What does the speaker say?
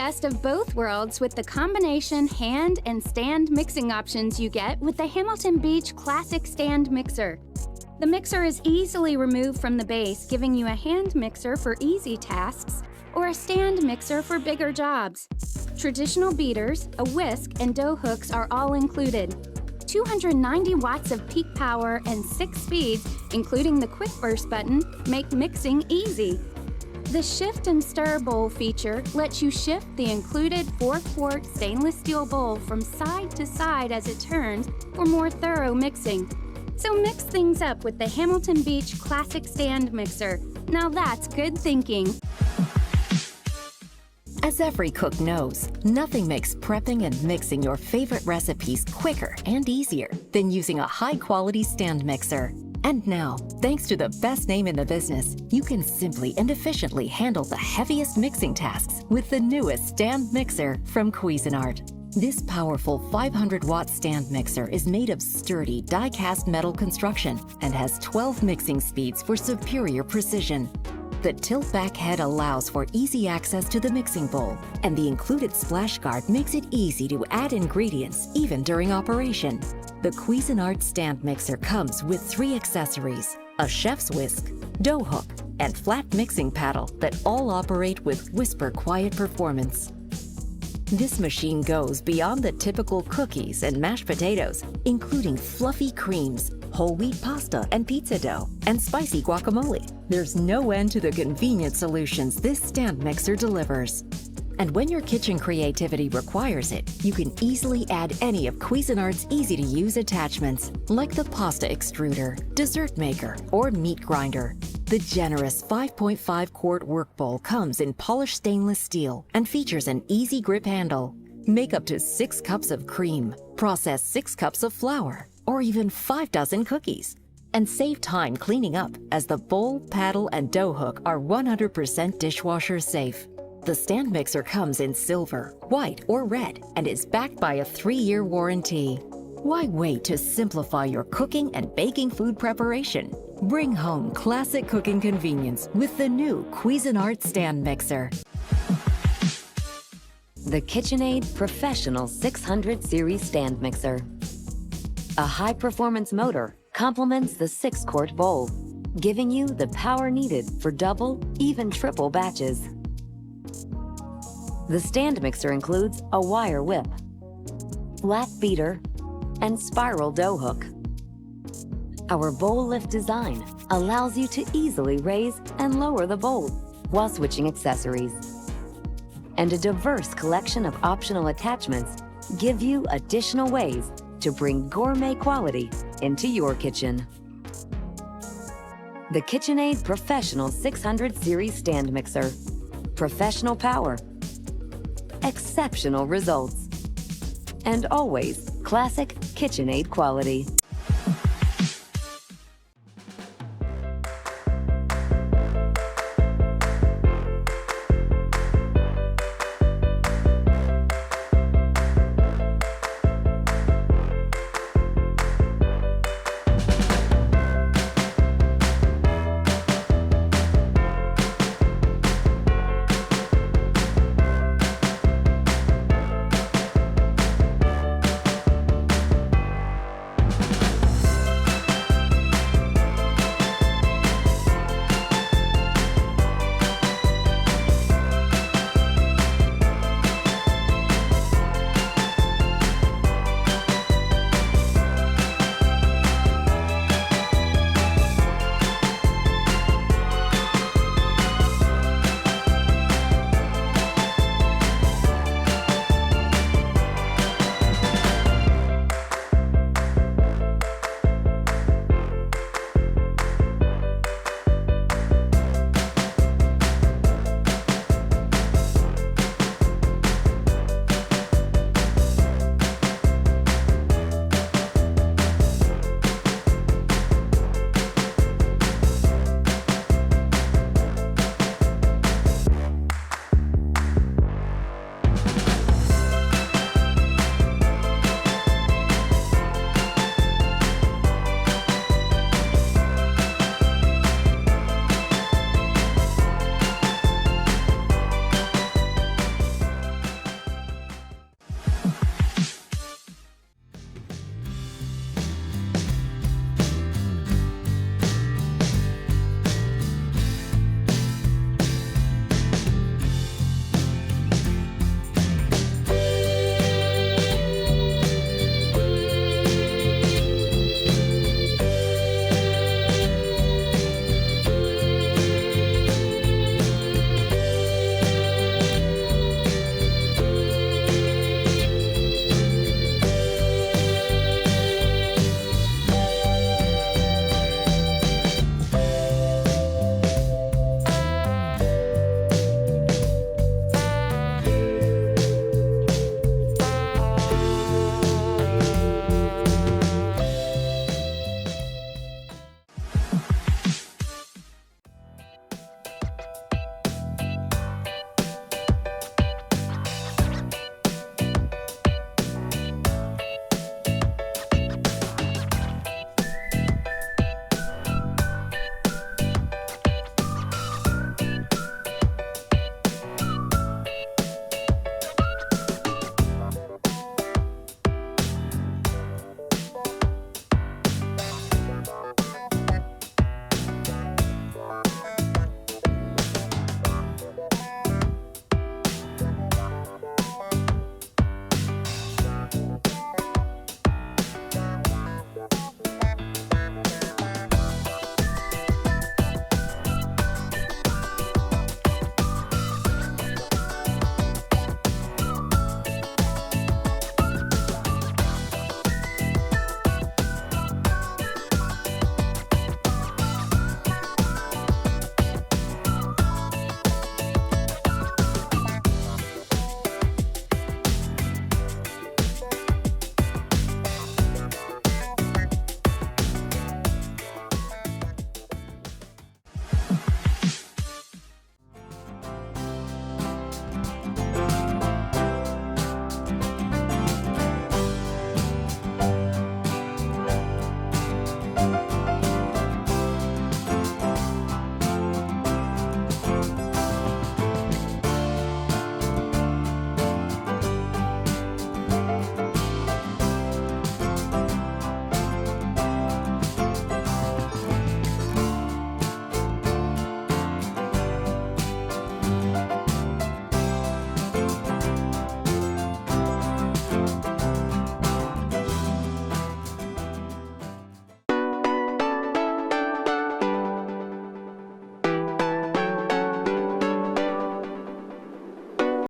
best of both worlds with the combination hand and stand mixing options you get with the Hamilton Beach Classic Stand Mixer. The mixer is easily removed from the base, giving you a hand mixer for easy tasks or a stand mixer for bigger jobs. Traditional beaters, a whisk, and dough hooks are all included. 290 watts of peak power and 6 speeds, including the quick burst button, make mixing easy. The Shift and Stir bowl feature lets you shift the included 4-quart stainless steel bowl from side to side as it turns for more thorough mixing. So mix things up with the Hamilton Beach Classic Stand Mixer. Now that's good thinking. As every cook knows, nothing makes prepping and mixing your favorite recipes quicker and easier than using a high-quality stand mixer. And now, thanks to the best name in the business, you can simply and efficiently handle the heaviest mixing tasks with the newest stand mixer from Cuisinart. This powerful 500-watt stand mixer is made of sturdy die-cast metal construction and has 12 mixing speeds for superior precision. The tilt-back head allows for easy access to the mixing bowl, and the included splash guard makes it easy to add ingredients even during operation. The Cuisinart stand mixer comes with 3 accessories: a chef's whisk, dough hook, and flat mixing paddle that all operate with whisper-quiet performance. This machine goes beyond the typical cookies and mashed potatoes, including fluffy creams, whole wheat pasta and pizza dough, and spicy guacamole. There's no end to the convenient solutions this stand mixer delivers. And when your kitchen creativity requires it, you can easily add any of Cuisinart's easy-to-use attachments, like the pasta extruder, dessert maker, or meat grinder. The generous 5.5-quart work bowl comes in polished stainless steel and features an easy grip handle. Make up to 6 cups of cream, process 6 cups of flour, or even 5 dozen cookies. And save time cleaning up, as the bowl, paddle, and dough hook are 100% dishwasher safe. The stand mixer comes in silver, white, or red and is backed by a 3-year warranty. Why wait to simplify your cooking and baking food preparation? Bring home classic cooking convenience with the new Cuisinart stand mixer. The KitchenAid Professional 600 Series Stand Mixer. A high-performance motor complements the 6-quart bowl, giving you the power needed for double, even triple batches. The stand mixer includes a wire whip, flat beater, and spiral dough hook. Our bowl lift design allows you to easily raise and lower the bowl while switching accessories. And a diverse collection of optional attachments give you additional ways to bring gourmet quality into your kitchen. The KitchenAid Professional 600 Series Stand Mixer. Professional power, exceptional results, and always classic KitchenAid quality.